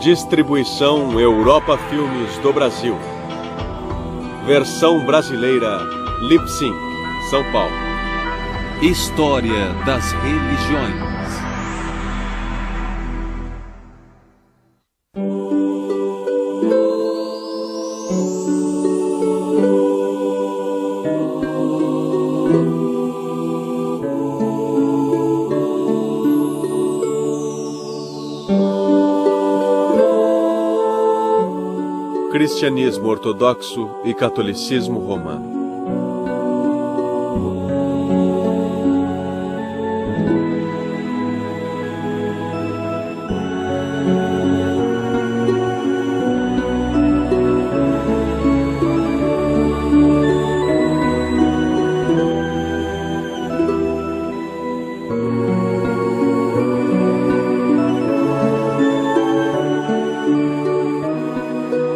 Distribuição Europa Filmes do Brasil. Versão brasileira Lip Sync, São Paulo. História das religiões. Cristianismo ortodoxo e catolicismo romano.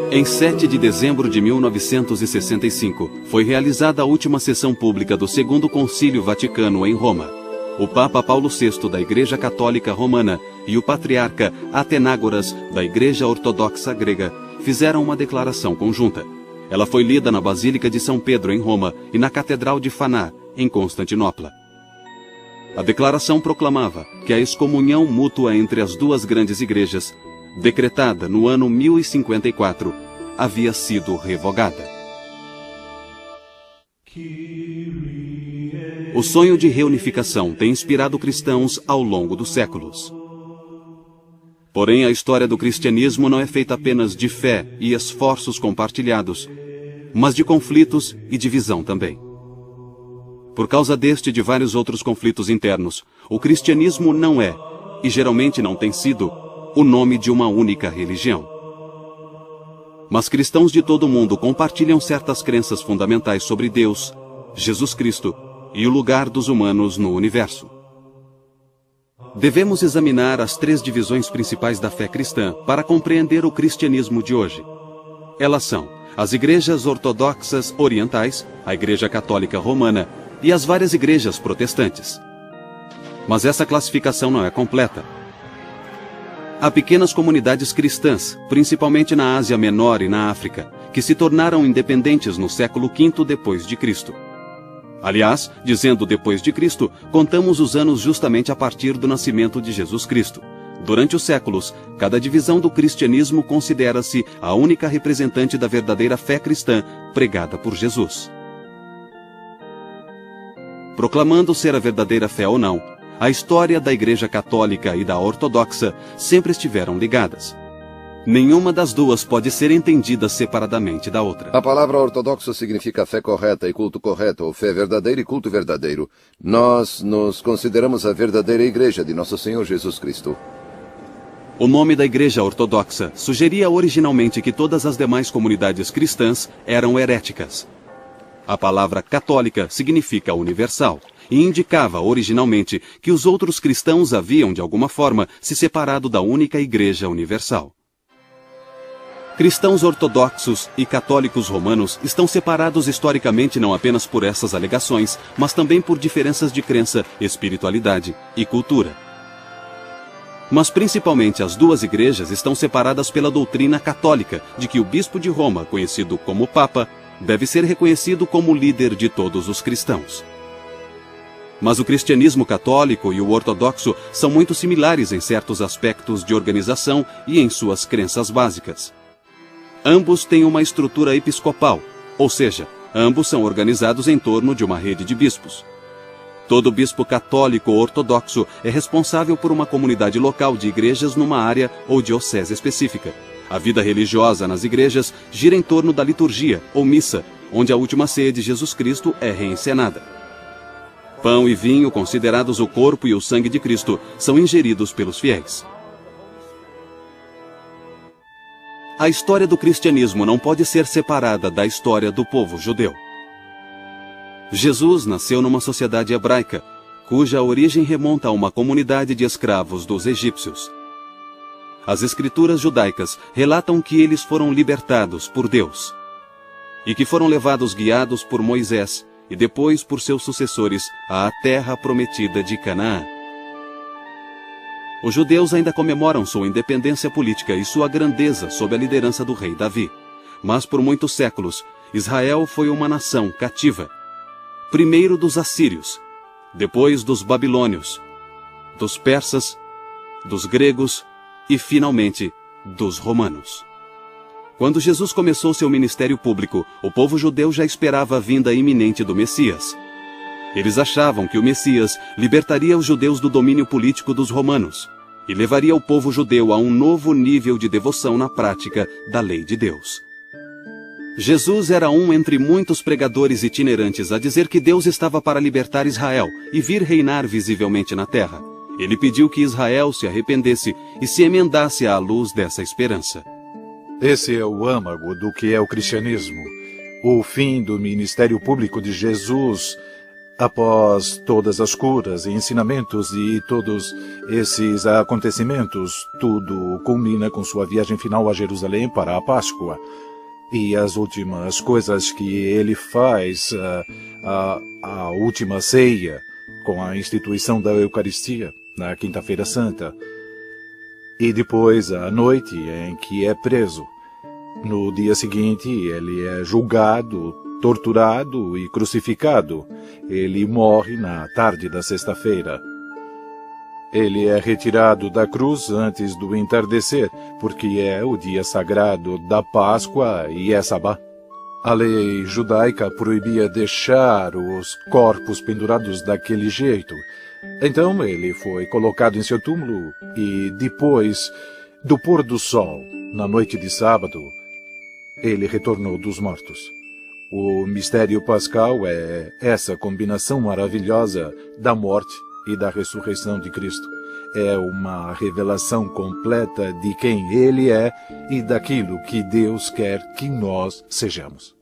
Em 7 de dezembro de 1965, foi realizada a última sessão pública do Segundo Concílio Vaticano em Roma. O Papa Paulo VI da Igreja Católica Romana e o Patriarca Atenágoras da Igreja Ortodoxa Grega fizeram uma declaração conjunta. Ela foi lida na Basílica de São Pedro em Roma e na Catedral de Faná, em Constantinopla. A declaração proclamava que a excomunhão mútua entre as duas grandes igrejas, decretada no ano 1054, havia sido revogada. O sonho de reunificação tem inspirado cristãos ao longo dos séculos. Porém, a história do cristianismo não é feita apenas de fé e esforços compartilhados, mas de conflitos e divisão também. Por causa deste e de vários outros conflitos internos, o cristianismo não é, e geralmente não tem sido, o nome de uma única religião. Mas cristãos de todo o mundo compartilham certas crenças fundamentais sobre Deus, Jesus Cristo e o lugar dos humanos no universo. Devemos examinar as 3 divisões principais da fé cristã para compreender o cristianismo de hoje. Elas são as igrejas ortodoxas orientais, a Igreja Católica Romana e as várias igrejas protestantes. Mas essa classificação não é completa. Há pequenas comunidades cristãs, principalmente na Ásia Menor e na África, que se tornaram independentes no século V depois de Cristo. Aliás, dizendo depois de Cristo, contamos os anos justamente a partir do nascimento de Jesus Cristo. Durante os séculos, cada divisão do cristianismo considera-se a única representante da verdadeira fé cristã pregada por Jesus. Proclamando ser a verdadeira fé ou não, a história da Igreja Católica e da Ortodoxa sempre estiveram ligadas. Nenhuma das duas pode ser entendida separadamente da outra. A palavra ortodoxo significa fé correta e culto correto, ou fé verdadeira e culto verdadeiro. Nós nos consideramos a verdadeira Igreja de Nosso Senhor Jesus Cristo. O nome da Igreja Ortodoxa sugeria originalmente que todas as demais comunidades cristãs eram heréticas. A palavra católica significa universal e indicava originalmente que os outros cristãos haviam, de alguma forma, se separado da única Igreja Universal. Cristãos ortodoxos e católicos romanos estão separados historicamente não apenas por essas alegações, mas também por diferenças de crença, espiritualidade e cultura. Mas principalmente as duas igrejas estão separadas pela doutrina católica de que o bispo de Roma, conhecido como Papa, deve ser reconhecido como líder de todos os cristãos. Mas o cristianismo católico e o ortodoxo são muito similares em certos aspectos de organização e em suas crenças básicas. Ambos têm uma estrutura episcopal, ou seja, ambos são organizados em torno de uma rede de bispos. Todo bispo católico ou ortodoxo é responsável por uma comunidade local de igrejas numa área ou diocese específica. A vida religiosa nas igrejas gira em torno da liturgia, ou missa, onde a última ceia de Jesus Cristo é reencenada. Pão e vinho, considerados o corpo e o sangue de Cristo, são ingeridos pelos fiéis. A história do cristianismo não pode ser separada da história do povo judeu. Jesus nasceu numa sociedade hebraica, cuja origem remonta a uma comunidade de escravos dos egípcios. As escrituras judaicas relatam que eles foram libertados por Deus e que foram levados guiados por Moisés e depois por seus sucessores à terra prometida de Canaã. Os judeus ainda comemoram sua independência política e sua grandeza sob a liderança do rei Davi. Mas por muitos séculos, Israel foi uma nação cativa. Primeiro dos assírios, depois dos babilônios, dos persas, dos gregos e, finalmente, dos romanos. Quando Jesus começou seu ministério público, o povo judeu já esperava a vinda iminente do Messias. Eles achavam que o Messias libertaria os judeus do domínio político dos romanos e levaria o povo judeu a um novo nível de devoção na prática da lei de Deus. Jesus era um entre muitos pregadores itinerantes a dizer que Deus estava para libertar Israel e vir reinar visivelmente na terra. Ele pediu que Israel se arrependesse e se emendasse à luz dessa esperança. Esse é o âmago do que é o cristianismo. O fim do ministério público de Jesus, após todas as curas e ensinamentos e todos esses acontecimentos, tudo culmina com sua viagem final a Jerusalém para a Páscoa. E as últimas coisas que ele faz, a última ceia, com a instituição da Eucaristia, na Quinta-feira Santa. E depois a noite em que é preso. No dia seguinte ele é julgado, torturado e crucificado. Ele morre na tarde da sexta-feira. Ele é retirado da cruz antes do entardecer, porque é o dia sagrado da Páscoa e é sabá. A lei judaica proibia deixar os corpos pendurados daquele jeito. Então ele foi colocado em seu túmulo e depois do pôr do sol, na noite de sábado, ele retornou dos mortos. O mistério pascal é essa combinação maravilhosa da morte e da ressurreição de Cristo. É uma revelação completa de quem Ele é e daquilo que Deus quer que nós sejamos.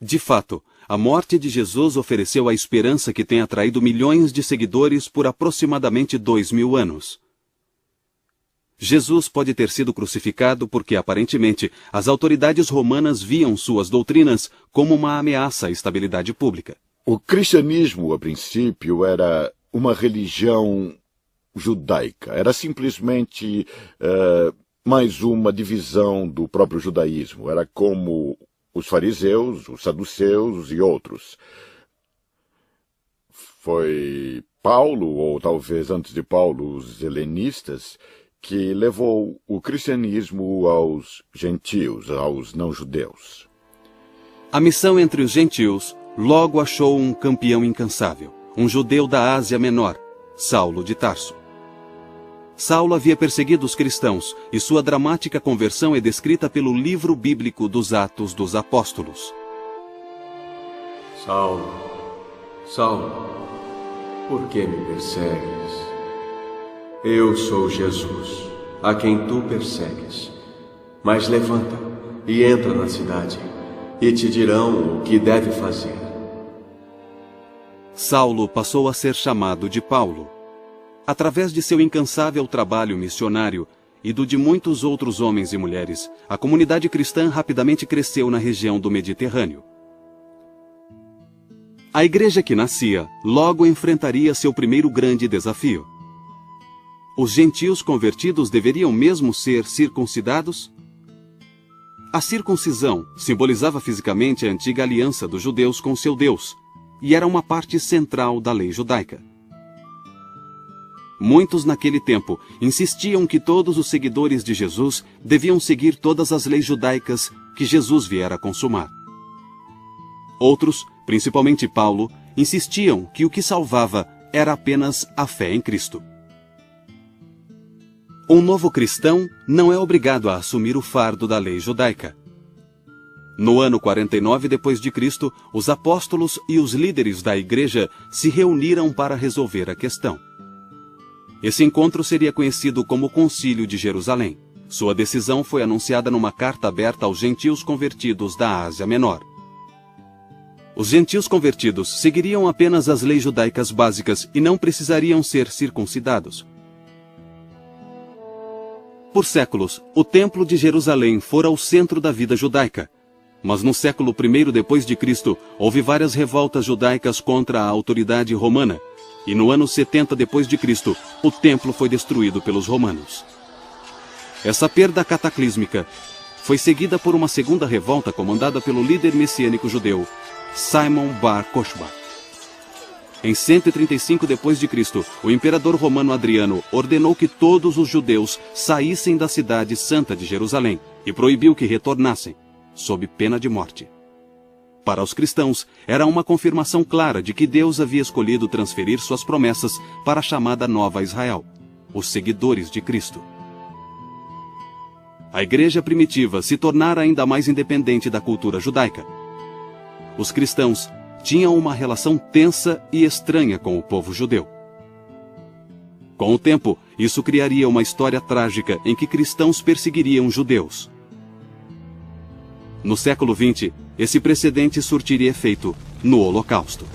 De fato, a morte de Jesus ofereceu a esperança que tem atraído milhões de seguidores por aproximadamente 2000 anos. Jesus pode ter sido crucificado porque, aparentemente, as autoridades romanas viam suas doutrinas como uma ameaça à estabilidade pública. O cristianismo, a princípio, era uma religião judaica. Era simplesmente mais uma divisão do próprio judaísmo. Era como os fariseus, os saduceus e outros. Foi Paulo, ou talvez antes de Paulo, os helenistas, que levou o cristianismo aos gentios, aos não-judeus. A missão entre os gentios logo achou um campeão incansável, um judeu da Ásia Menor, Saulo de Tarso. Saulo havia perseguido os cristãos e sua dramática conversão é descrita pelo livro bíblico dos Atos dos Apóstolos. Saulo, Saulo, por que me persegues? Eu sou Jesus, a quem tu persegues. Mas levanta e entra na cidade, e te dirão o que deve fazer. Saulo passou a ser chamado de Paulo. Através de seu incansável trabalho missionário e do de muitos outros homens e mulheres, a comunidade cristã rapidamente cresceu na região do Mediterrâneo. A igreja que nascia logo enfrentaria seu primeiro grande desafio. Os gentios convertidos deveriam mesmo ser circuncidados? A circuncisão simbolizava fisicamente a antiga aliança dos judeus com seu Deus e era uma parte central da lei judaica. Muitos naquele tempo insistiam que todos os seguidores de Jesus deviam seguir todas as leis judaicas que Jesus viera consumar. Outros, principalmente Paulo, insistiam que o que salvava era apenas a fé em Cristo. Um novo cristão não é obrigado a assumir o fardo da lei judaica. No ano 49 d.C., os apóstolos e os líderes da igreja se reuniram para resolver a questão. Esse encontro seria conhecido como Concílio de Jerusalém. Sua decisão foi anunciada numa carta aberta aos gentios convertidos da Ásia Menor. Os gentios convertidos seguiriam apenas as leis judaicas básicas e não precisariam ser circuncidados. Por séculos, o Templo de Jerusalém fora o centro da vida judaica. Mas no século I d.C., houve várias revoltas judaicas contra a autoridade romana, e no ano 70 d.C., o templo foi destruído pelos romanos. Essa perda cataclísmica foi seguida por uma segunda revolta comandada pelo líder messiânico judeu, Simon Bar Kokhba. Em 135 d.C., o imperador romano Adriano ordenou que todos os judeus saíssem da cidade santa de Jerusalém e proibiu que retornassem, sob pena de morte. Para os cristãos, era uma confirmação clara de que Deus havia escolhido transferir suas promessas para a chamada Nova Israel, os seguidores de Cristo. A igreja primitiva se tornara ainda mais independente da cultura judaica. Os cristãos tinham uma relação tensa e estranha com o povo judeu. Com o tempo, isso criaria uma história trágica em que cristãos perseguiriam judeus. No século XX, esse precedente surtiria efeito no Holocausto.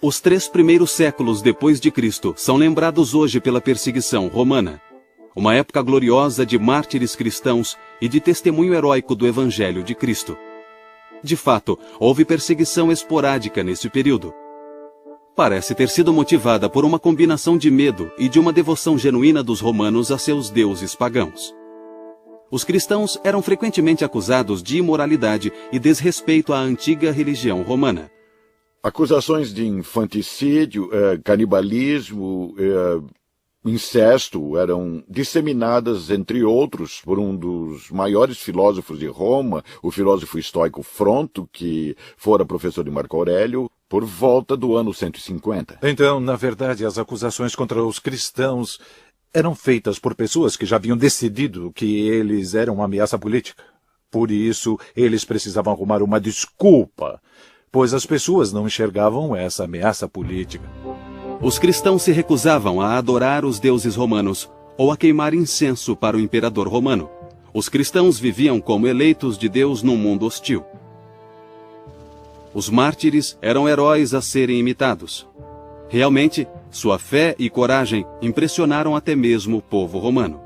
Os 3 primeiros séculos depois de Cristo são lembrados hoje pela perseguição romana, uma época gloriosa de mártires cristãos e de testemunho heróico do Evangelho de Cristo. De fato, houve perseguição esporádica nesse período. Parece ter sido motivada por uma combinação de medo e de uma devoção genuína dos romanos a seus deuses pagãos. Os cristãos eram frequentemente acusados de imoralidade e desrespeito à antiga religião romana. Acusações de infanticídio, canibalismo, incesto eram disseminadas, entre outros, por um dos maiores filósofos de Roma, o filósofo estoico Fronto, que fora professor de Marco Aurélio, por volta do ano 150. Então, na verdade, as acusações contra os cristãos eram feitas por pessoas que já haviam decidido que eles eram uma ameaça política. Por isso, eles precisavam arrumar uma desculpa, pois as pessoas não enxergavam essa ameaça política. Os cristãos se recusavam a adorar os deuses romanos ou a queimar incenso para o imperador romano. Os cristãos viviam como eleitos de Deus num mundo hostil. Os mártires eram heróis a serem imitados. Realmente, sua fé e coragem impressionaram até mesmo o povo romano.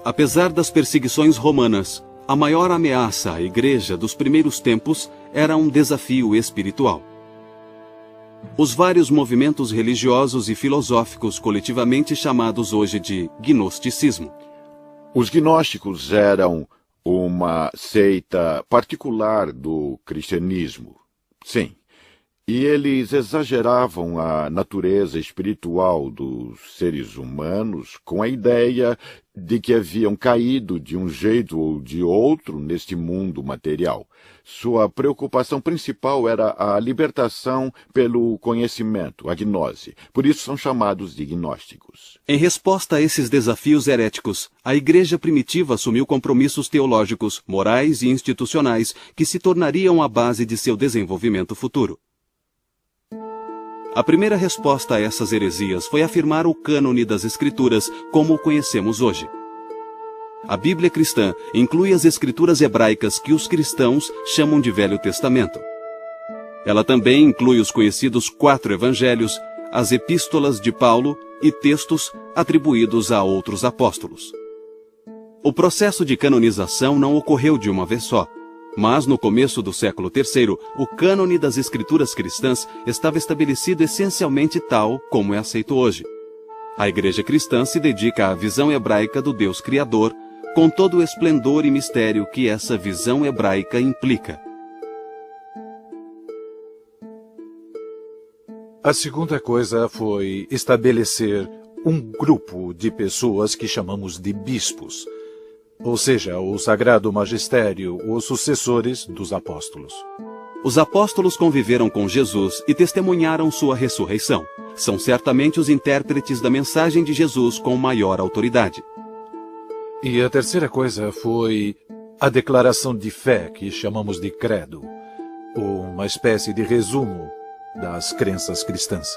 Apesar das perseguições romanas, a maior ameaça à igreja dos primeiros tempos era um desafio espiritual. Os vários movimentos religiosos e filosóficos coletivamente chamados hoje de gnosticismo. Os gnósticos eram uma seita particular do cristianismo, sim. E eles exageravam a natureza espiritual dos seres humanos com a ideia de que haviam caído de um jeito ou de outro neste mundo material. Sua preocupação principal era a libertação pelo conhecimento, a gnose. Por isso são chamados de gnósticos. Em resposta a esses desafios heréticos, a igreja primitiva assumiu compromissos teológicos, morais e institucionais que se tornariam a base de seu desenvolvimento futuro. A primeira resposta a essas heresias foi afirmar o cânone das Escrituras como o conhecemos hoje. A Bíblia cristã inclui as escrituras hebraicas que os cristãos chamam de Velho Testamento. Ela também inclui os conhecidos 4 evangelhos, as epístolas de Paulo e textos atribuídos a outros apóstolos. O processo de canonização não ocorreu de uma vez só. Mas, no começo do século III, o cânone das escrituras cristãs estava estabelecido essencialmente tal como é aceito hoje. A igreja cristã se dedica à visão hebraica do Deus Criador, com todo o esplendor e mistério que essa visão hebraica implica. A segunda coisa foi estabelecer um grupo de pessoas que chamamos de bispos, ou seja, o Sagrado Magistério, os sucessores dos apóstolos. Os apóstolos conviveram com Jesus e testemunharam sua ressurreição. São certamente os intérpretes da mensagem de Jesus com maior autoridade. E a terceira coisa foi a declaração de fé, que chamamos de credo, uma espécie de resumo das crenças cristãs.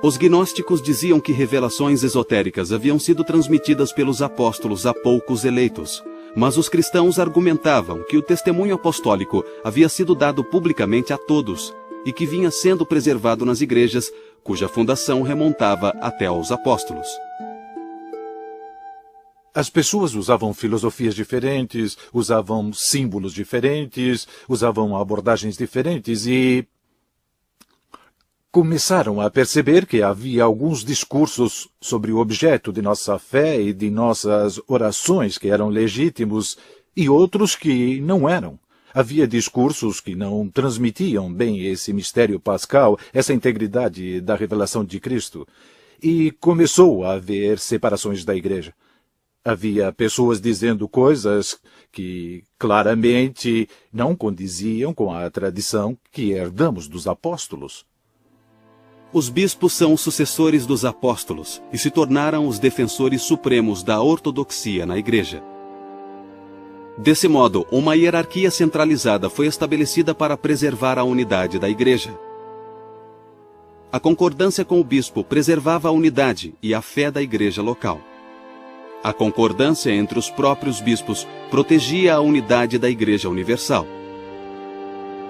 Os gnósticos diziam que revelações esotéricas haviam sido transmitidas pelos apóstolos a poucos eleitos, mas os cristãos argumentavam que o testemunho apostólico havia sido dado publicamente a todos e que vinha sendo preservado nas igrejas, cuja fundação remontava até aos apóstolos. as pessoas usavam filosofias diferentes, usavam símbolos diferentes, usavam abordagens diferentes e começaram a perceber que havia alguns discursos sobre o objeto de nossa fé e de nossas orações que eram legítimos e outros que não eram. Havia discursos que não transmitiam bem esse mistério pascal, essa integridade da revelação de Cristo. E começou a haver separações da igreja. Havia pessoas dizendo coisas que claramente não condiziam com a tradição que herdamos dos apóstolos. Os bispos são os sucessores dos apóstolos e se tornaram os defensores supremos da ortodoxia na igreja. Desse modo, uma hierarquia centralizada foi estabelecida para preservar a unidade da igreja. A concordância com o bispo preservava a unidade e a fé da igreja local. A concordância entre os próprios bispos protegia a unidade da Igreja Universal.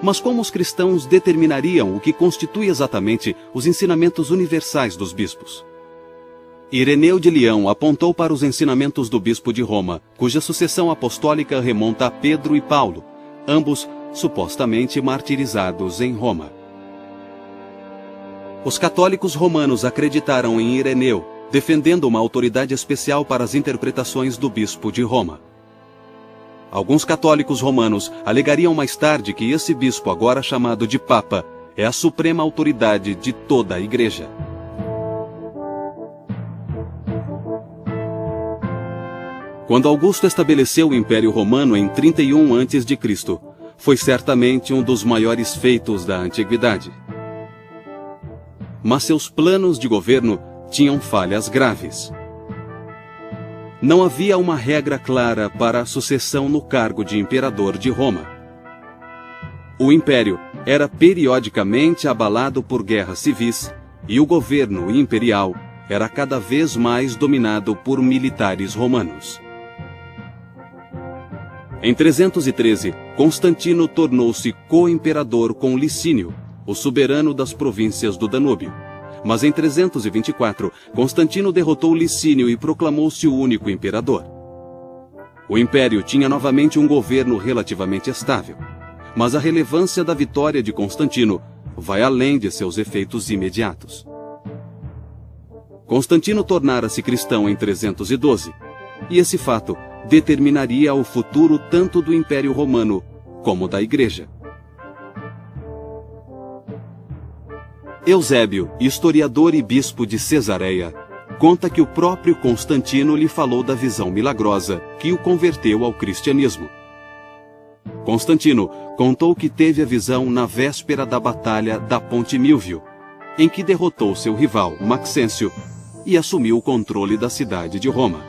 Mas como os cristãos determinariam o que constitui exatamente os ensinamentos universais dos bispos? Ireneu de Leão apontou para os ensinamentos do bispo de Roma, cuja sucessão apostólica remonta a Pedro e Paulo, ambos supostamente martirizados em Roma. Os católicos romanos acreditaram em Ireneu, defendendo uma autoridade especial para as interpretações do bispo de Roma. Alguns católicos romanos alegariam mais tarde que esse bispo, agora chamado de Papa, é a suprema autoridade de toda a Igreja. Quando Augusto estabeleceu o Império Romano em 31 a.C., foi certamente um dos maiores feitos da antiguidade. Mas seus planos de governo tinham falhas graves. Não havia uma regra clara para a sucessão no cargo de imperador de Roma. O império era periodicamente abalado por guerras civis e o governo imperial era cada vez mais dominado por militares romanos. Em 313, Constantino tornou-se co-imperador com Licínio, o soberano das províncias do Danúbio. Mas em 324, Constantino derrotou Licínio e proclamou-se o único imperador. O império tinha novamente um governo relativamente estável, mas a relevância da vitória de Constantino vai além de seus efeitos imediatos. Constantino tornara-se cristão em 312, e esse fato determinaria o futuro tanto do Império Romano como da Igreja. Eusébio, historiador e bispo de Cesareia, conta que o próprio Constantino lhe falou da visão milagrosa que o converteu ao cristianismo. Constantino contou que teve a visão na véspera da batalha da Ponte Milvio, em que derrotou seu rival, Maxêncio, e assumiu o controle da cidade de Roma.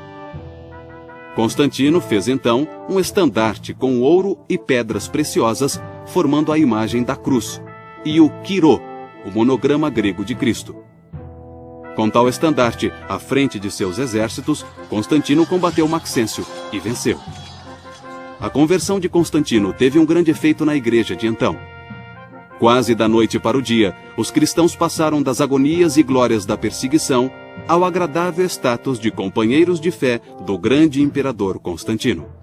Constantino fez então um estandarte com ouro e pedras preciosas, formando a imagem da cruz, e o quirô, o monograma grego de Cristo. Com tal estandarte à frente de seus exércitos, Constantino combateu Maxêncio e venceu. A conversão de Constantino teve um grande efeito na igreja de então. Quase da noite para o dia, os cristãos passaram das agonias e glórias da perseguição ao agradável status de companheiros de fé do grande imperador Constantino.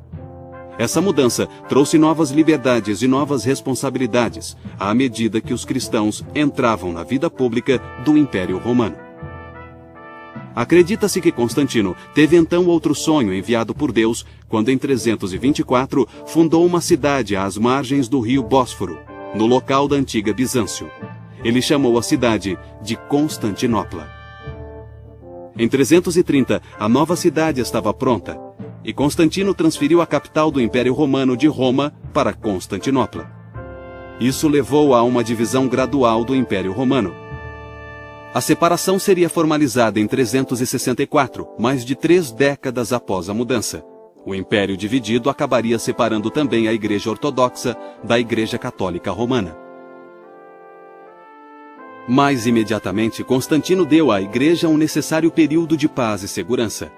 Essa mudança trouxe novas liberdades e novas responsabilidades à medida que os cristãos entravam na vida pública do Império Romano. Acredita-se que Constantino teve então outro sonho enviado por Deus quando em 324 fundou uma cidade às margens do rio Bósforo, no local da antiga Bizâncio. Ele chamou a cidade de Constantinopla. Em 330, a nova cidade estava pronta, e Constantino transferiu a capital do Império Romano de Roma para Constantinopla. Isso levou a uma divisão gradual do Império Romano. A separação seria formalizada em 364, mais de 3 décadas após a mudança. O Império dividido acabaria separando também a Igreja Ortodoxa da Igreja Católica Romana. Mais imediatamente, Constantino deu à Igreja um necessário período de paz e segurança.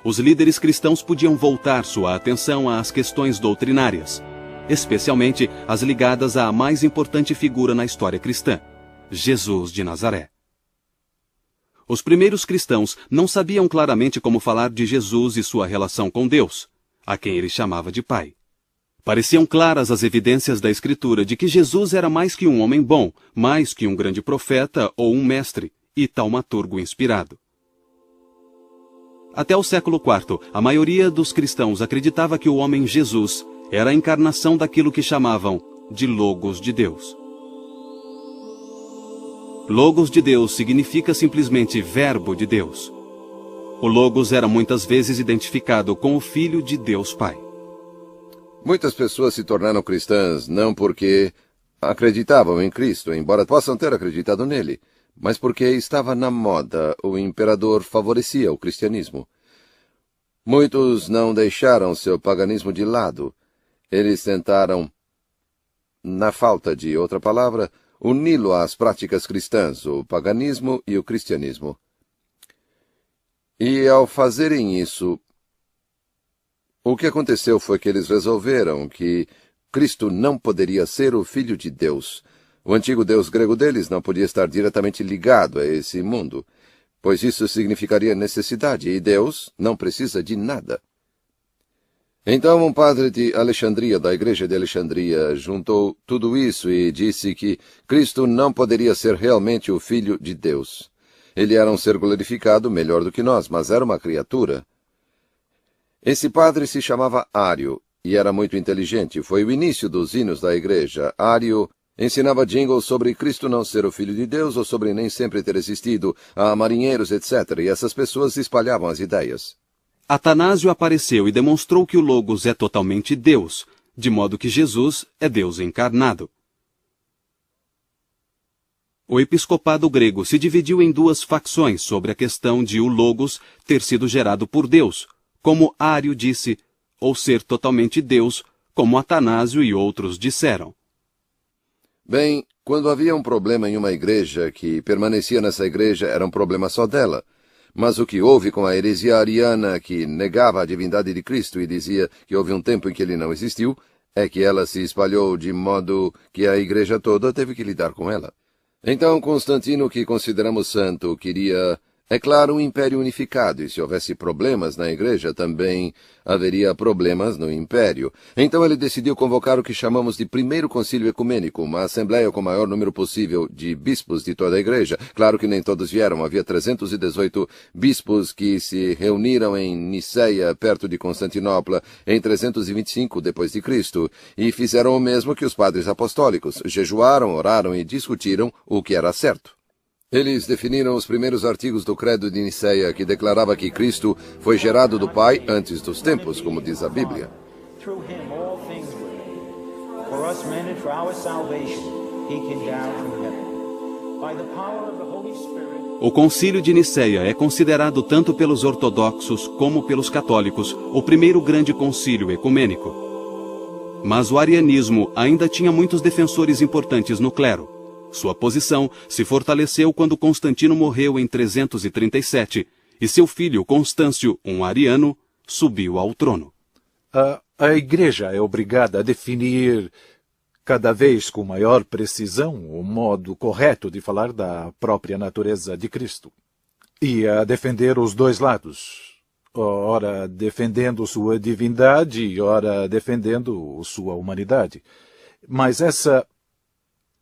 Os líderes cristãos podiam voltar sua atenção às questões doutrinárias, especialmente as ligadas à mais importante figura na história cristã, Jesus de Nazaré. Os primeiros cristãos não sabiam claramente como falar de Jesus e sua relação com Deus, a quem ele chamava de Pai. Pareciam claras as evidências da Escritura de que Jesus era mais que um homem bom, mais que um grande profeta ou um mestre, e taumaturgo inspirado. Até o século IV, a maioria dos cristãos acreditava que o homem Jesus era a encarnação daquilo que chamavam de Logos de Deus. Logos de Deus significa simplesmente Verbo de Deus. O Logos era muitas vezes identificado com o Filho de Deus Pai. Muitas pessoas se tornaram cristãs não porque acreditavam em Cristo, embora possam ter acreditado nele, mas porque estava na moda, o imperador favorecia o cristianismo. Muitos não deixaram seu paganismo de lado. Eles tentaram, na falta de outra palavra, uni-lo às práticas cristãs, o paganismo e o cristianismo. E ao fazerem isso, o que aconteceu foi que eles resolveram que Cristo não poderia ser o Filho de Deus. O antigo Deus grego deles não podia estar diretamente ligado a esse mundo, pois isso significaria necessidade, e Deus não precisa de nada. Então um padre de Alexandria, da igreja de Alexandria, juntou tudo isso e disse que Cristo não poderia ser realmente o Filho de Deus. Ele era um ser glorificado melhor do que nós, mas era uma criatura. Esse padre se chamava Ário e era muito inteligente. Foi o início dos hinos da igreja. Ário ensinava jingles sobre Cristo não ser o Filho de Deus ou sobre nem sempre ter existido, a marinheiros, etc. E essas pessoas espalhavam as ideias. Atanásio apareceu e demonstrou que o Logos é totalmente Deus, de modo que Jesus é Deus encarnado. O episcopado grego se dividiu em duas facções sobre a questão de o Logos ter sido gerado por Deus, como Ário disse, ou ser totalmente Deus, como Atanásio e outros disseram. Bem, quando havia um problema em uma igreja, que permanecia nessa igreja era um problema só dela. Mas o que houve com a heresia ariana, que negava a divindade de Cristo e dizia que houve um tempo em que ele não existiu, é que ela se espalhou de modo que a igreja toda teve que lidar com ela. Então Constantino, que consideramos santo, queria, é claro, um império unificado, e se houvesse problemas na igreja, também haveria problemas no império. Então ele decidiu convocar o que chamamos de Primeiro Concílio Ecumênico, uma assembleia com o maior número possível de bispos de toda a igreja. Claro que nem todos vieram, havia 318 bispos que se reuniram em Niceia, perto de Constantinopla, em 325 d.C., e fizeram o mesmo que os padres apostólicos, jejuaram, oraram e discutiram o que era certo. Eles definiram os primeiros artigos do Credo de Niceia, que declarava que Cristo foi gerado do Pai antes dos tempos, como diz a Bíblia. O Concílio de Niceia é considerado tanto pelos ortodoxos como pelos católicos o primeiro grande concílio ecumênico. Mas o arianismo ainda tinha muitos defensores importantes no clero. Sua posição se fortaleceu quando Constantino morreu em 337 e seu filho Constâncio, um ariano, subiu ao trono. A Igreja é obrigada a definir cada vez com maior precisão o modo correto de falar da própria natureza de Cristo e a defender os dois lados, ora defendendo sua divindade e ora defendendo sua humanidade. Mas essa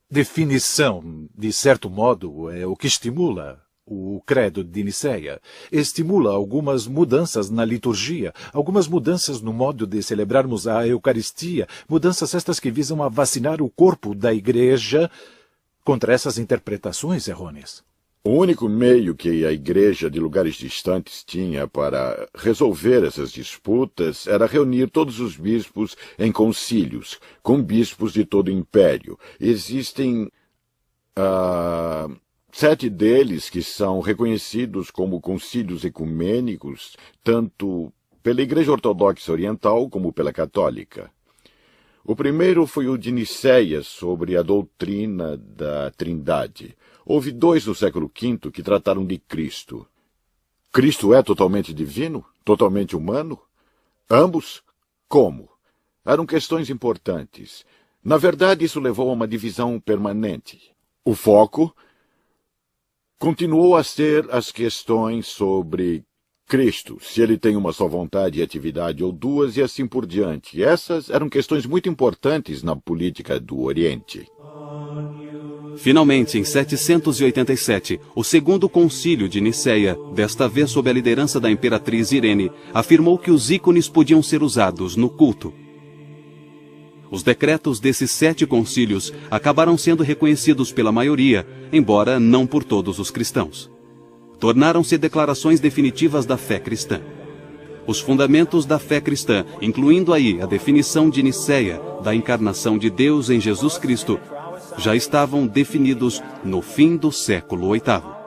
definição, de certo modo, é o que estimula o Credo de Niceia. Estimula algumas mudanças na liturgia, algumas mudanças no modo de celebrarmos a Eucaristia, mudanças estas que visam a vacinar o corpo da Igreja contra essas interpretações errôneas. O único meio que a igreja de lugares distantes tinha para resolver essas disputas era reunir todos os bispos em concílios, com bispos de todo o império. Existem 7 deles que são reconhecidos como concílios ecumênicos, tanto pela Igreja Ortodoxa Oriental como pela Católica. O primeiro foi o de Niceia, sobre a doutrina da Trindade. Houve 2 no século V que trataram de Cristo. Cristo é totalmente divino? Totalmente humano? Ambos? Como? Eram questões importantes. Na verdade, isso levou a uma divisão permanente. O foco continuou a ser as questões sobre Cristo, se ele tem uma só vontade e atividade ou duas, e assim por diante. Essas eram questões muito importantes na política do Oriente. Finalmente, em 787, o segundo concílio de Niceia, desta vez sob a liderança da imperatriz Irene, afirmou que os ícones podiam ser usados no culto. Os decretos desses 7 concílios acabaram sendo reconhecidos pela maioria, embora não por todos os cristãos. Tornaram-se declarações definitivas da fé cristã. Os fundamentos da fé cristã, incluindo aí a definição de Niceia da encarnação de Deus em Jesus Cristo, já estavam definidos no fim do século VIII.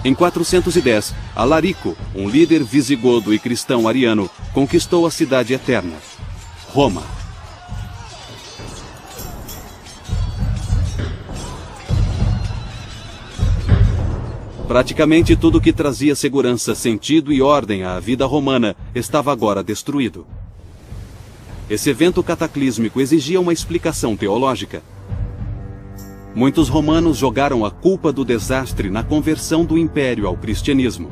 Em 410, Alarico, um líder visigodo e cristão ariano, conquistou a cidade eterna, Roma. Praticamente tudo que trazia segurança, sentido e ordem à vida romana estava agora destruído. Esse evento cataclísmico exigia uma explicação teológica. Muitos romanos jogaram a culpa do desastre na conversão do império ao cristianismo.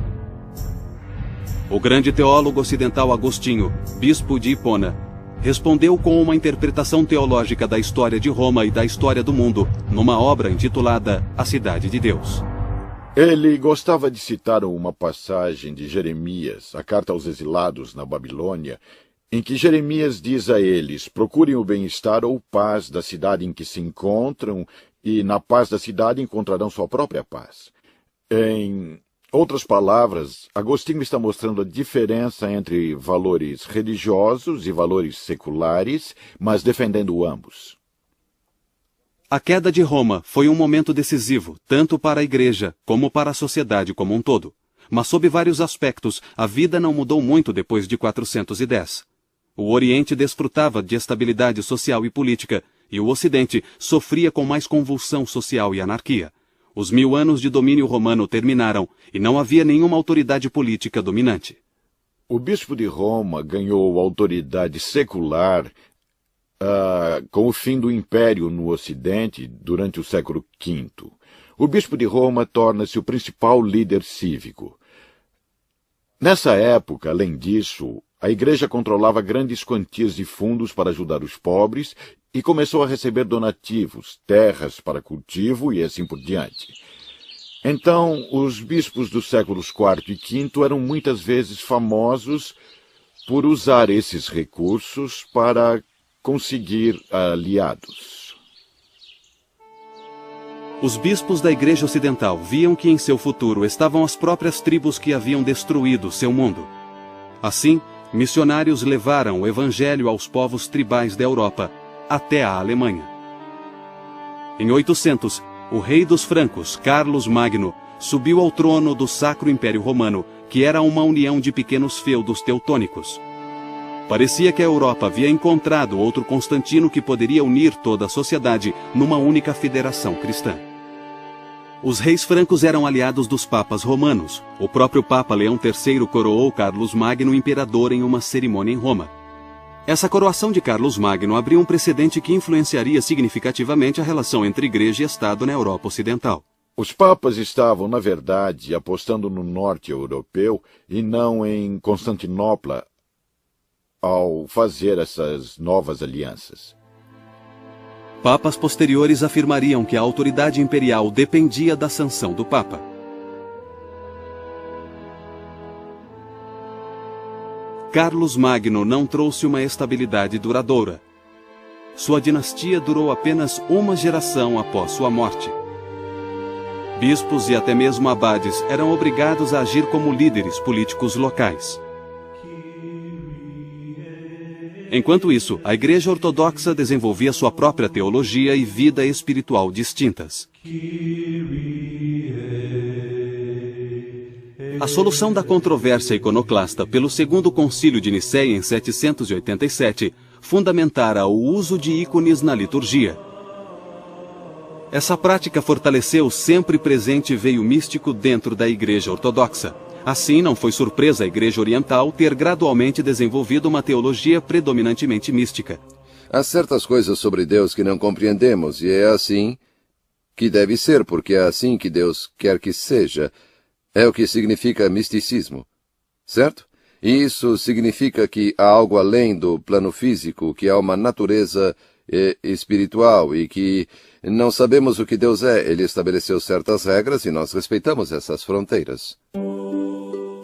O grande teólogo ocidental Agostinho, bispo de Hipona, respondeu com uma interpretação teológica da história de Roma e da história do mundo, numa obra intitulada A Cidade de Deus. Ele gostava de citar uma passagem de Jeremias, a carta aos exilados na Babilônia, em que Jeremias diz a eles: procurem o bem-estar ou paz da cidade em que se encontram, e na paz da cidade encontrarão sua própria paz. Em outras palavras, Agostinho está mostrando a diferença entre valores religiosos e valores seculares, mas defendendo ambos. A queda de Roma foi um momento decisivo, tanto para a Igreja como para a sociedade como um todo. Mas sob vários aspectos, a vida não mudou muito depois de 410. O Oriente desfrutava de estabilidade social e política, e o Ocidente sofria com mais convulsão social e anarquia. Os 1000 anos de domínio romano terminaram, e não havia nenhuma autoridade política dominante. O bispo de Roma ganhou autoridade secular com o fim do Império no Ocidente durante o século V. O bispo de Roma torna-se o principal líder cívico. Nessa época, além disso, a Igreja controlava grandes quantias de fundos para ajudar os pobres e começou a receber donativos, terras para cultivo e assim por diante. Então, os bispos dos séculos IV e V eram muitas vezes famosos por usar esses recursos para conseguir aliados. Os bispos da Igreja Ocidental viam que em seu futuro estavam as próprias tribos que haviam destruído seu mundo. Assim, missionários levaram o Evangelho aos povos tribais da Europa, até a Alemanha. Em 800, o rei dos francos, Carlos Magno, subiu ao trono do Sacro Império Romano, que era uma união de pequenos feudos teutônicos. Parecia que a Europa havia encontrado outro Constantino que poderia unir toda a sociedade numa única federação cristã. Os reis francos eram aliados dos papas romanos. O próprio Papa Leão III coroou Carlos Magno imperador em uma cerimônia em Roma. Essa coroação de Carlos Magno abriu um precedente que influenciaria significativamente a relação entre Igreja e Estado na Europa Ocidental. Os papas estavam, na verdade, apostando no norte europeu e não em Constantinopla ao fazer essas novas alianças. Papas posteriores afirmariam que a autoridade imperial dependia da sanção do Papa. Carlos Magno não trouxe uma estabilidade duradoura. Sua dinastia durou apenas uma geração após sua morte. Bispos e até mesmo abades eram obrigados a agir como líderes políticos locais. Enquanto isso, a Igreja Ortodoxa desenvolvia sua própria teologia e vida espiritual distintas. A solução da controvérsia iconoclasta pelo Segundo Concílio de Niceia em 787 fundamentara o uso de ícones na liturgia. Essa prática fortaleceu o sempre presente veio místico dentro da Igreja Ortodoxa. Assim, não foi surpresa a Igreja Oriental ter gradualmente desenvolvido uma teologia predominantemente mística. Há certas coisas sobre Deus que não compreendemos, e é assim que deve ser, porque é assim que Deus quer que seja. É o que significa misticismo, certo? E isso significa que há algo além do plano físico, que há uma natureza espiritual e que não sabemos o que Deus é. Ele estabeleceu certas regras e nós respeitamos essas fronteiras.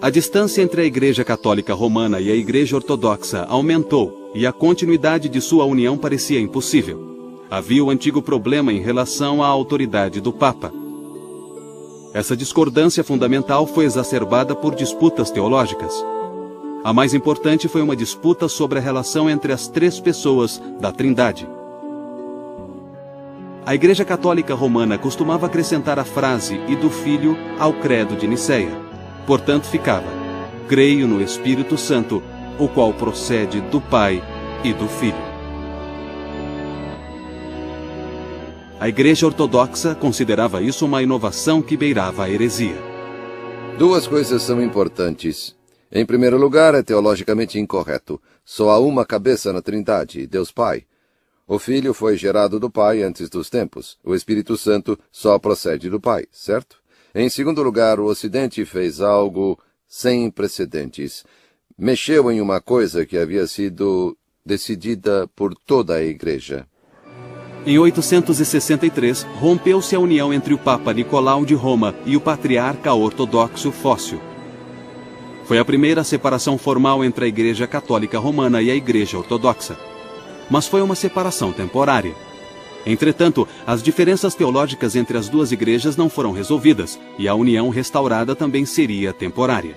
A distância entre a Igreja Católica Romana e a Igreja Ortodoxa aumentou e a continuidade de sua união parecia impossível. Havia o antigo problema em relação à autoridade do Papa. Essa discordância fundamental foi exacerbada por disputas teológicas. A mais importante foi uma disputa sobre a relação entre as três pessoas da Trindade. A Igreja Católica Romana costumava acrescentar a frase "e do Filho" ao credo de Nicéia. Portanto, ficava: "Creio no Espírito Santo, o qual procede do Pai e do Filho." A Igreja Ortodoxa considerava isso uma inovação que beirava a heresia. Duas coisas são importantes. Em primeiro lugar, é teologicamente incorreto. Só há uma cabeça na Trindade, Deus Pai. O Filho foi gerado do Pai antes dos tempos. O Espírito Santo só procede do Pai, certo? Em segundo lugar, o Ocidente fez algo sem precedentes. Mexeu em uma coisa que havia sido decidida por toda a Igreja. Em 863, rompeu-se a união entre o Papa Nicolau de Roma e o patriarca ortodoxo Fócio. Foi a primeira separação formal entre a Igreja Católica Romana e a Igreja Ortodoxa. Mas foi uma separação temporária. Entretanto, as diferenças teológicas entre as duas igrejas não foram resolvidas, e a união restaurada também seria temporária.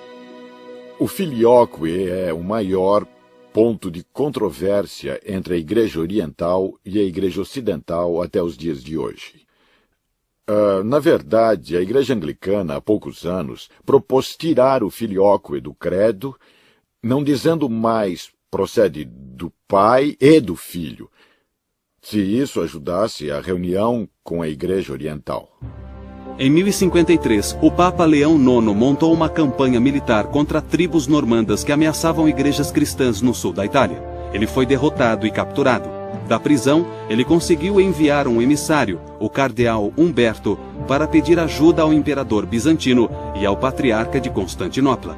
O filioque é o maior ponto de controvérsia entre a Igreja Oriental e a Igreja Ocidental até os dias de hoje. Na verdade, a Igreja Anglicana, há poucos anos, propôs tirar o filioque do credo, não dizendo mais procede do Pai e do Filho, se isso ajudasse a reunião com a Igreja Oriental. Em 1053, o Papa Leão IX montou uma campanha militar contra tribos normandas que ameaçavam igrejas cristãs no sul da Itália. Ele foi derrotado e capturado. Da prisão, ele conseguiu enviar um emissário, o cardeal Humberto, para pedir ajuda ao imperador bizantino e ao patriarca de Constantinopla.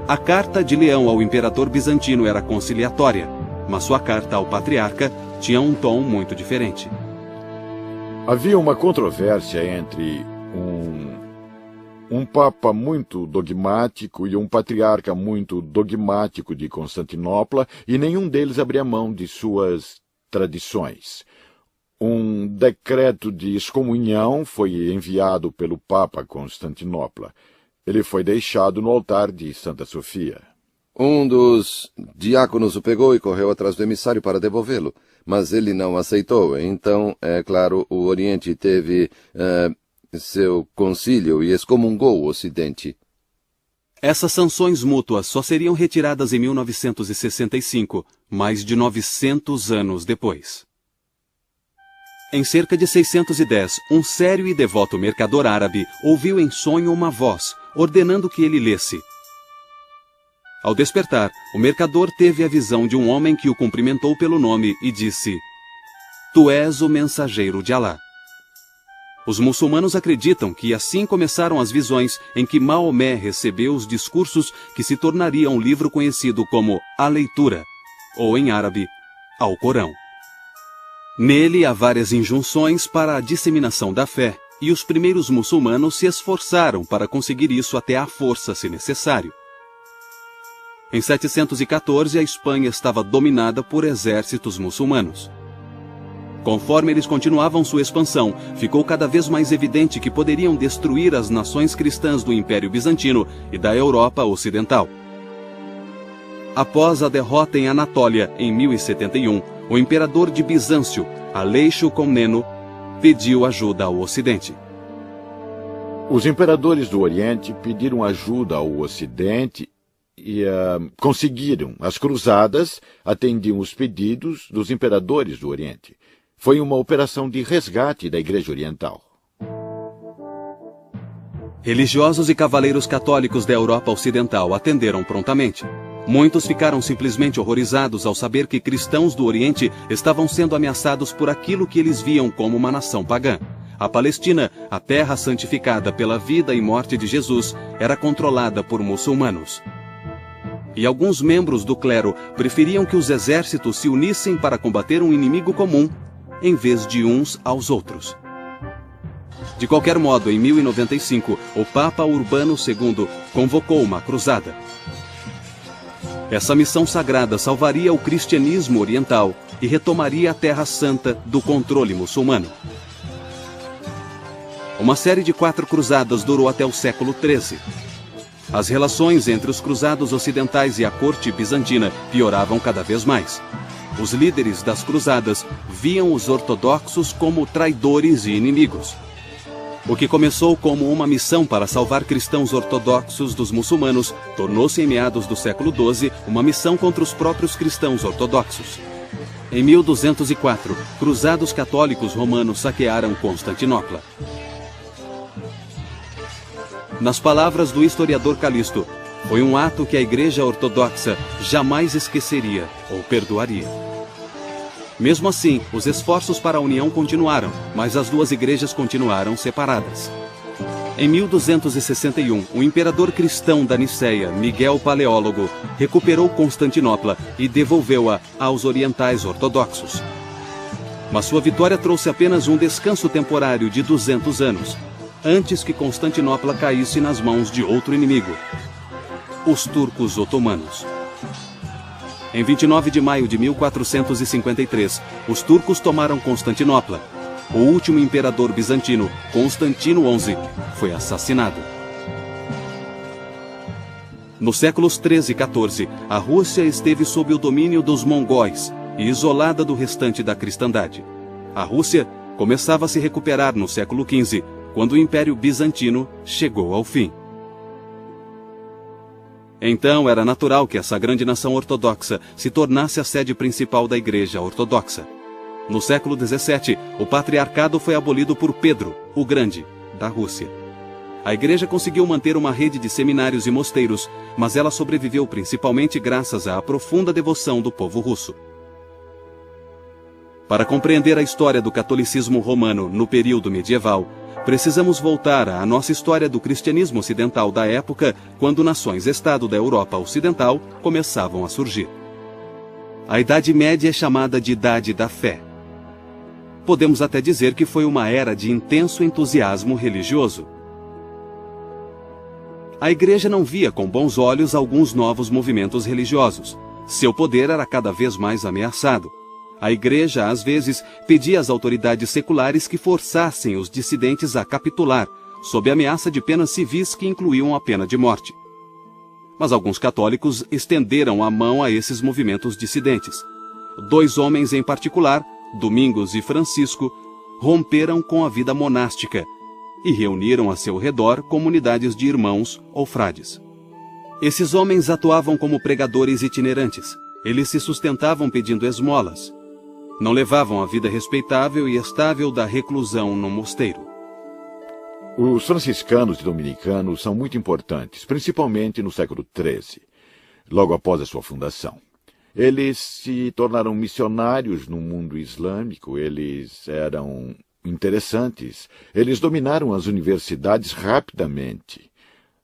A carta de Leão ao imperador bizantino era conciliatória, mas sua carta ao patriarca tinha um tom muito diferente. Havia uma controvérsia entre um papa muito dogmático e um patriarca muito dogmático de Constantinopla, e nenhum deles abria mão de suas tradições. Um decreto de excomunhão foi enviado pelo Papa a Constantinopla. Ele foi deixado no altar de Santa Sofia. Um dos diáconos o pegou e correu atrás do emissário para devolvê-lo, mas ele não aceitou. Então, é claro, o Oriente teve seu concílio e excomungou o Ocidente. Essas sanções mútuas só seriam retiradas em 1965, mais de 900 anos depois. Em cerca de 610, um sério e devoto mercador árabe ouviu em sonho uma voz, ordenando que ele lesse. Ao despertar, o mercador teve a visão de um homem que o cumprimentou pelo nome e disse: "Tu és o mensageiro de Alá." Os muçulmanos acreditam que assim começaram as visões em que Maomé recebeu os discursos que se tornariam um livro conhecido como A Leitura, ou em árabe, Alcorão. Nele há várias injunções para a disseminação da fé, e os primeiros muçulmanos se esforçaram para conseguir isso até à força, se necessário. Em 714, a Espanha estava dominada por exércitos muçulmanos. Conforme eles continuavam sua expansão, ficou cada vez mais evidente que poderiam destruir as nações cristãs do Império Bizantino e da Europa Ocidental. Após a derrota em Anatólia, em 1071, o imperador de Bizâncio, Aleixo Comneno, pediu ajuda ao Ocidente. Os imperadores do Oriente pediram ajuda ao Ocidente e conseguiram. As cruzadas atendiam os pedidos dos imperadores do Oriente. Foi uma operação de resgate da Igreja Oriental. Religiosos e cavaleiros católicos da Europa Ocidental atenderam prontamente. Muitos ficaram simplesmente horrorizados ao saber que cristãos do Oriente estavam sendo ameaçados por aquilo que eles viam como uma nação pagã. A Palestina, a terra santificada pela vida e morte de Jesus, era controlada por muçulmanos. E alguns membros do clero preferiam que os exércitos se unissem para combater um inimigo comum, em vez de uns aos outros. De qualquer modo, em 1095, o Papa Urbano II convocou uma cruzada. Essa missão sagrada salvaria o cristianismo oriental e retomaria a Terra Santa do controle muçulmano. Uma série de 4 cruzadas durou até o século XIII. As relações entre os cruzados ocidentais e a corte bizantina pioravam cada vez mais. Os líderes das cruzadas viam os ortodoxos como traidores e inimigos. O que começou como uma missão para salvar cristãos ortodoxos dos muçulmanos, tornou-se em meados do século XII uma missão contra os próprios cristãos ortodoxos. Em 1204, cruzados católicos romanos saquearam Constantinopla. Nas palavras do historiador Calisto, foi um ato que a Igreja Ortodoxa jamais esqueceria ou perdoaria. Mesmo assim, os esforços para a união continuaram, mas as duas igrejas continuaram separadas. Em 1261, o imperador cristão da Niceia, Miguel Paleólogo, recuperou Constantinopla e devolveu-a aos orientais ortodoxos. Mas sua vitória trouxe apenas um descanso temporário de 200 anos, antes que Constantinopla caísse nas mãos de outro inimigo, os turcos otomanos. Em 29 de maio de 1453, os turcos tomaram Constantinopla. O último imperador bizantino, Constantino XI, foi assassinado. Nos séculos 13 e 14, a Rússia esteve sob o domínio dos mongóis e isolada do restante da cristandade. A Rússia começava a se recuperar no século XV, quando o Império Bizantino chegou ao fim. Então era natural que essa grande nação ortodoxa se tornasse a sede principal da Igreja Ortodoxa. No século XVII, o patriarcado foi abolido por Pedro, o Grande, da Rússia. A Igreja conseguiu manter uma rede de seminários e mosteiros, mas ela sobreviveu principalmente graças à profunda devoção do povo russo. Para compreender a história do catolicismo romano no período medieval, precisamos voltar à nossa história do cristianismo ocidental da época, quando nações-estado da Europa Ocidental começavam a surgir. A Idade Média é chamada de Idade da Fé. Podemos até dizer que foi uma era de intenso entusiasmo religioso. A Igreja não via com bons olhos alguns novos movimentos religiosos. Seu poder era cada vez mais ameaçado. A Igreja, às vezes, pedia às autoridades seculares que forçassem os dissidentes a capitular, sob ameaça de penas civis que incluíam a pena de morte. Mas alguns católicos estenderam a mão a esses movimentos dissidentes. 2 homens em particular, Domingos e Francisco, romperam com a vida monástica e reuniram a seu redor comunidades de irmãos ou frades. Esses homens atuavam como pregadores itinerantes. Eles se sustentavam pedindo esmolas. Não levavam a vida respeitável e estável da reclusão no mosteiro. Os franciscanos e dominicanos são muito importantes, principalmente no século XIII, logo após a sua fundação. Eles se tornaram missionários no mundo islâmico, eles eram interessantes, eles dominaram as universidades rapidamente.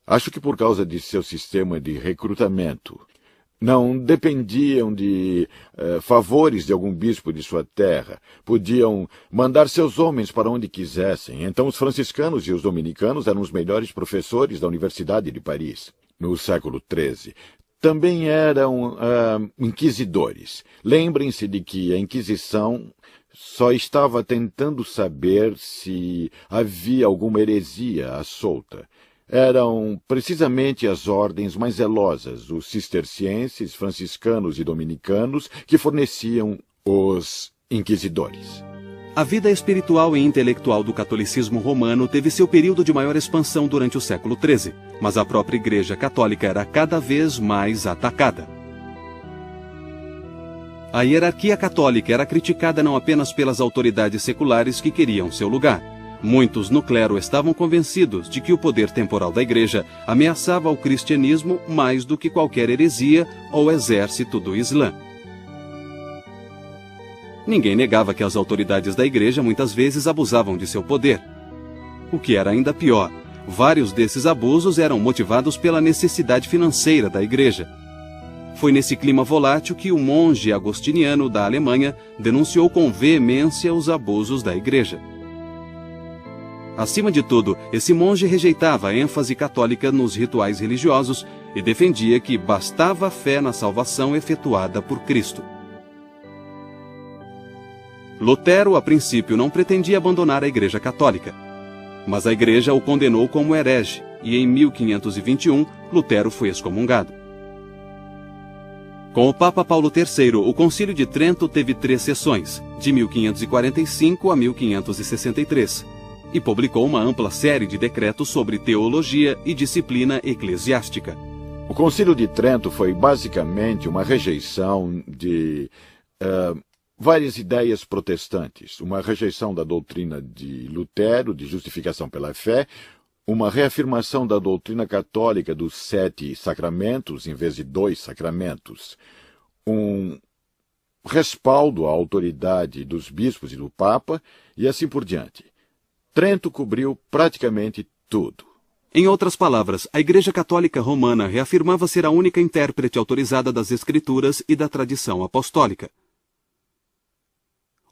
Acho que por causa de seu sistema de recrutamento. Não dependiam de favores de algum bispo de sua terra. Podiam mandar seus homens para onde quisessem. Então os franciscanos e os dominicanos eram os melhores professores da Universidade de Paris, no século XIII. Também eram inquisidores. Lembrem-se de que a Inquisição só estava tentando saber se havia alguma heresia à solta. Eram precisamente as ordens mais zelosas, os cistercienses, franciscanos e dominicanos, que forneciam os inquisidores. A vida espiritual e intelectual do catolicismo romano teve seu período de maior expansão durante o século XIII, mas a própria Igreja Católica era cada vez mais atacada. A hierarquia católica era criticada não apenas pelas autoridades seculares que queriam seu lugar, Muitos no clero estavam convencidos de que o poder temporal da Igreja ameaçava o cristianismo mais do que qualquer heresia ou exército do Islã. Ninguém negava que as autoridades da Igreja muitas vezes abusavam de seu poder. O que era ainda pior, vários desses abusos eram motivados pela necessidade financeira da Igreja. Foi nesse clima volátil que o monge agostiniano da Alemanha denunciou com veemência os abusos da Igreja. Acima de tudo, esse monge rejeitava a ênfase católica nos rituais religiosos e defendia que bastava a fé na salvação efetuada por Cristo. Lutero, a princípio, não pretendia abandonar a Igreja Católica, mas a Igreja o condenou como herege e em 1521 Lutero foi excomungado. Com o Papa Paulo III, o Concílio de Trento teve 3 sessões, de 1545 a 1563, e publicou uma ampla série de decretos sobre teologia e disciplina eclesiástica. O Concílio de Trento foi basicamente uma rejeição de várias ideias protestantes, uma rejeição da doutrina de Lutero, de justificação pela fé, uma reafirmação da doutrina católica dos 7 sacramentos em vez de 2 sacramentos, um respaldo à autoridade dos bispos e do Papa e assim por diante. Trento cobriu praticamente tudo. Em outras palavras, a Igreja Católica Romana reafirmava ser a única intérprete autorizada das Escrituras e da tradição apostólica.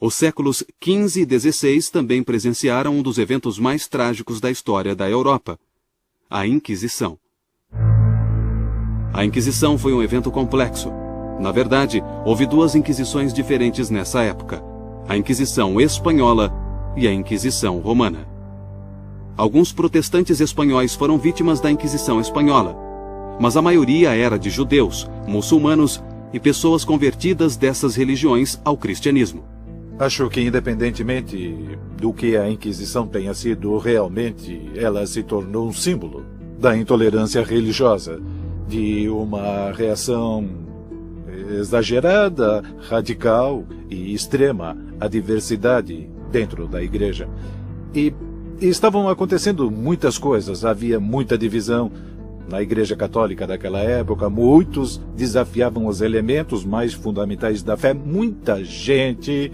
Os séculos XV e XVI também presenciaram um dos eventos mais trágicos da história da Europa, a Inquisição. A Inquisição foi um evento complexo. Na verdade, houve 2 inquisições diferentes nessa época, a Inquisição Espanhola e a Inquisição Romana. Alguns protestantes espanhóis foram vítimas da Inquisição Espanhola, mas a maioria era de judeus, muçulmanos e pessoas convertidas dessas religiões ao cristianismo. Acho que, independentemente do que a Inquisição tenha sido realmente, ela se tornou um símbolo da intolerância religiosa, de uma reação exagerada, radical e extrema à diversidade dentro da Igreja. E estavam acontecendo muitas coisas, havia muita divisão na Igreja Católica daquela época, muitos desafiavam os elementos mais fundamentais da fé, muita gente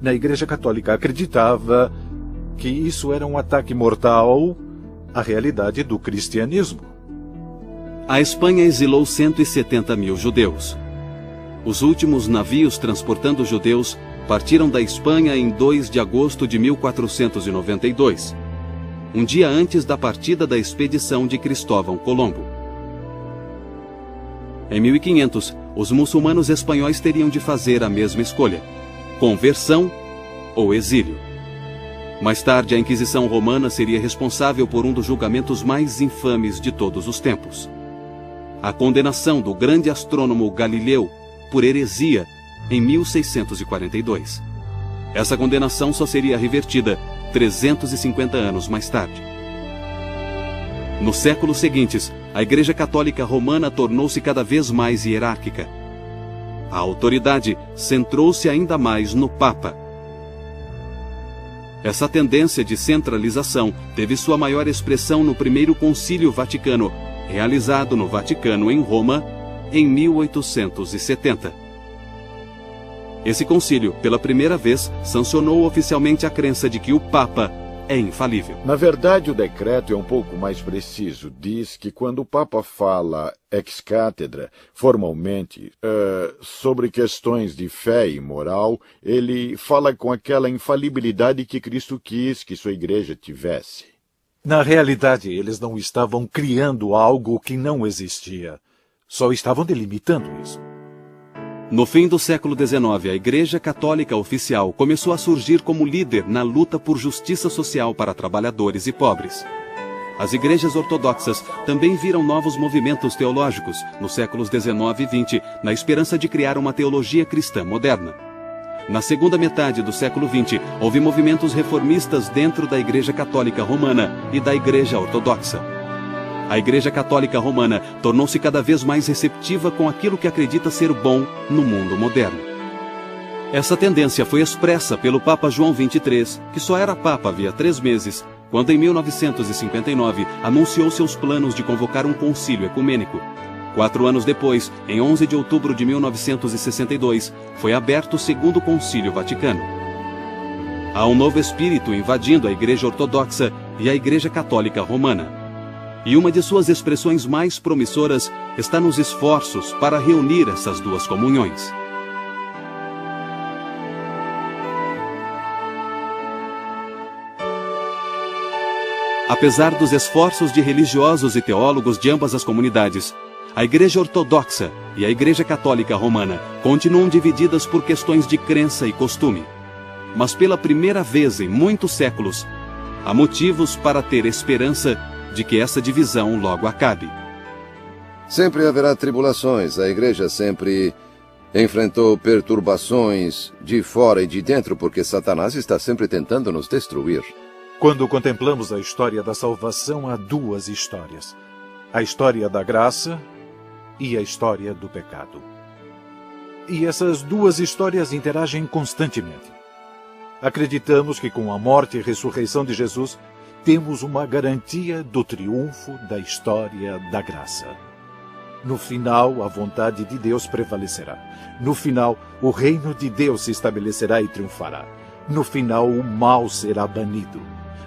na Igreja Católica acreditava que isso era um ataque mortal à realidade do cristianismo. A Espanha exilou 170 mil judeus. Os últimos navios transportando judeus partiram da Espanha em 2 de agosto de 1492, um dia antes da partida da expedição de Cristóvão Colombo. Em 1500, os muçulmanos espanhóis teriam de fazer a mesma escolha: conversão ou exílio. Mais tarde, a Inquisição Romana seria responsável por um dos julgamentos mais infames de todos os tempos: a condenação do grande astrônomo Galileu por heresia em 1642. Essa condenação só seria revertida 350 anos mais tarde. Nos séculos seguintes, a Igreja Católica Romana tornou-se cada vez mais hierárquica. A autoridade centrou-se ainda mais no Papa. Essa tendência de centralização teve sua maior expressão no Primeiro Concílio Vaticano, realizado no Vaticano, em Roma, em 1870. Esse concílio, pela primeira vez, sancionou oficialmente a crença de que o Papa é infalível. Na verdade, o decreto é um pouco mais preciso. Diz que quando o Papa fala ex cátedra, formalmente, sobre questões de fé e moral, ele fala com aquela infalibilidade que Cristo quis que sua igreja tivesse. Na realidade, eles não estavam criando algo que não existia. Só estavam delimitando isso. No fim do século XIX, a Igreja Católica Oficial começou a surgir como líder na luta por justiça social para trabalhadores e pobres. As igrejas ortodoxas também viram novos movimentos teológicos nos séculos XIX e XX, na esperança de criar uma teologia cristã moderna. Na segunda metade do século XX, houve movimentos reformistas dentro da Igreja Católica Romana e da Igreja Ortodoxa. A Igreja Católica Romana tornou-se cada vez mais receptiva com aquilo que acredita ser bom no mundo moderno. Essa tendência foi expressa pelo Papa João XXIII, que só era Papa havia 3 meses, quando em 1959 anunciou seus planos de convocar um concílio ecumênico. 4 anos depois, em 11 de outubro de 1962, foi aberto o Segundo Concílio Vaticano. Há um novo espírito invadindo a Igreja Ortodoxa e a Igreja Católica Romana. E uma de suas expressões mais promissoras está nos esforços para reunir essas duas comunhões. Apesar dos esforços de religiosos e teólogos de ambas as comunidades, a Igreja Ortodoxa e a Igreja Católica Romana continuam divididas por questões de crença e costume. Mas pela primeira vez em muitos séculos, há motivos para ter esperança de que essa divisão logo acabe. Sempre haverá tribulações. A Igreja sempre enfrentou perturbações de fora e de dentro, porque Satanás está sempre tentando nos destruir. Quando contemplamos a história da salvação, há 2 histórias. A história da graça e a história do pecado. E essas 2 histórias interagem constantemente. Acreditamos que com a morte e ressurreição de Jesus, temos uma garantia do triunfo da história da graça. No final, a vontade de Deus prevalecerá. No final, o reino de Deus se estabelecerá e triunfará. No final, o mal será banido.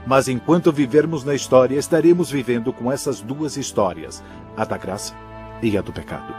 Mas enquanto vivermos na história, estaremos vivendo com essas 2 histórias, a da graça e a do pecado.